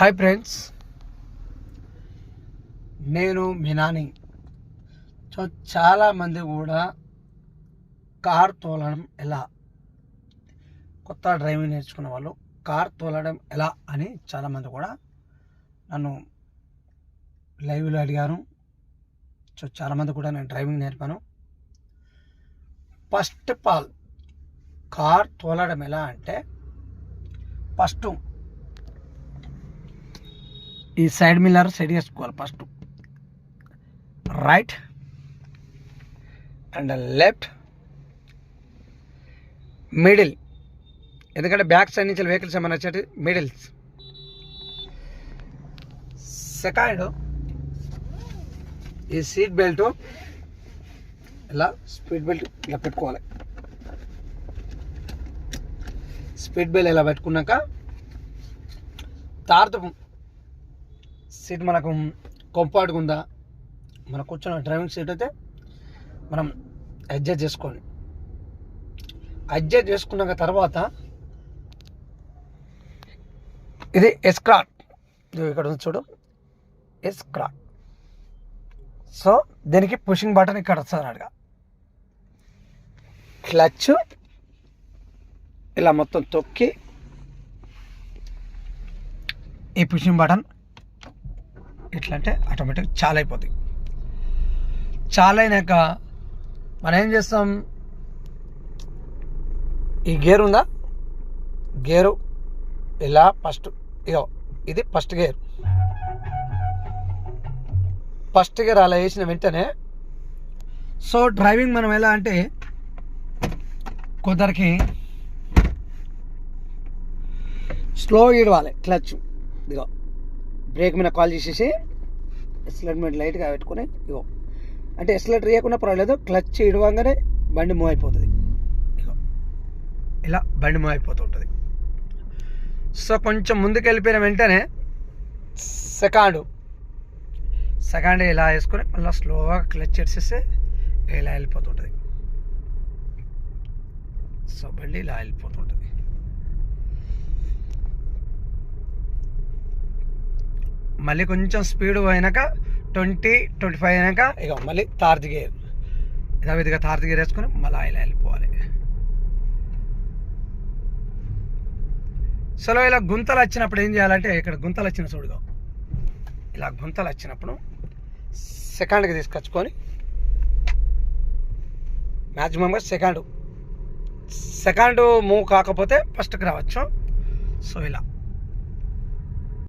Hi friends, నేను మీ Nani. So చాలామంది కూడా కార్ తోలడం ఎలా, కొత్త డ్రైవింగ్ నేర్చుకున్న వాళ్ళు కార్ తోలడం ఎలా అని చాలామంది కూడా నన్ను లైవ్లో అడిగారు. సో చాలామంది కూడా నేను డ్రైవింగ్ నేర్పాను. ఫస్ట్ ఆఫ్ ఆల్ కార్ తోలడం ఎలా అంటే, ఫస్ట్ ఈ సైడ్ మిల్లర్ సెట్ చేసుకోవాలి. First right and left, middle, ఎందుకంటే బ్యాక్ సైడ్ నుంచి వెహికల్స్ ఏమైనా వచ్చేటి మిడిల్స్. సెకండ్, ఈ సీట్ బెల్ట్ ఇలా స్పీడ్ బెల్ట్ ఇలా పెట్టుకోవాలి. స్పీడ్ బెల్ట్ ఇలా పెట్టుకున్నాక తార్త సీట్ మనకు కంఫర్ట్గా ఉందా, మన కూర్చున్న డ్రైవింగ్ సీట్ అయితే మనం అడ్జస్ట్ చేసుకోండి. అడ్జస్ట్ చేసుకున్నాక తర్వాత ఇది ఎస్క్రాట్, ఇక్కడ ఉంది చూడు, ఎస్క్రాట్. సో దీనికి పుషింగ్ బటన్ ఇక్కడ వస్తుంది అడగా. క్లచ్ ఇలా మొత్తం తొక్కి ఈ పుషింగ్ బటన్ ఇట్లా అంటే ఆటోమేటిక్ చాలా అయిపోతుంది. చాలా అయినాక మనం ఏం చేస్తాం, ఈ గేర్ ఉందా, గేరు ఇలా ఫస్ట్ ఇగో ఇది ఫస్ట్ గేర్. ఫస్ట్ గేర్ అలా వేసిన వెంటనే సో డ్రైవింగ్ మనం ఎలా అంటే, కొందరికి స్లో ఇడవాలి క్లచ్. ఇదిగో బ్రేక్ మీద కాల్ చేసేసి ఎక్సలేటర్ మీద లైట్గా పెట్టుకొని ఇగో, అంటే ఎక్సలేటర్ వేయకుండా పర్వాలేదు, క్లచ్ ఇడవంగానే బండి మూవ్ అయిపోతుంది. ఇగో ఇలా బండి మూవ్ అయిపోతుంటుంది. సో కొంచెం ముందుకు వెళ్ళిపోయిన వెంటనే సెకండ్ ఇలా వేసుకొని మళ్ళీ స్లోగా క్లచ్ చేసేస్తే ఇలా వెళ్ళిపోతుంటుంది. సో బండి ఇలా వెళ్ళిపోతుంటుంది. మళ్ళీ కొంచెం స్పీడ్ అయినాక 20-25 అయినాక ఇక మళ్ళీ థర్డ్ గేర్, విధిగా థర్డ్ గేర్ వేసుకొని మళ్ళీ ఇలా వెళ్ళిపోవాలి. సో ఇలా గుంతలు వచ్చినప్పుడు ఏం చేయాలంటే, ఇక్కడ గుంతలు వచ్చిన చూడుగా, ఇలా గుంతలు వచ్చినప్పుడు సెకండ్కి తీసుకొచ్చుకొని మ్యాక్సిమంగా సెకండ్ మూవ్ కాకపోతే ఫస్ట్కి రావచ్చు. సో ఇలా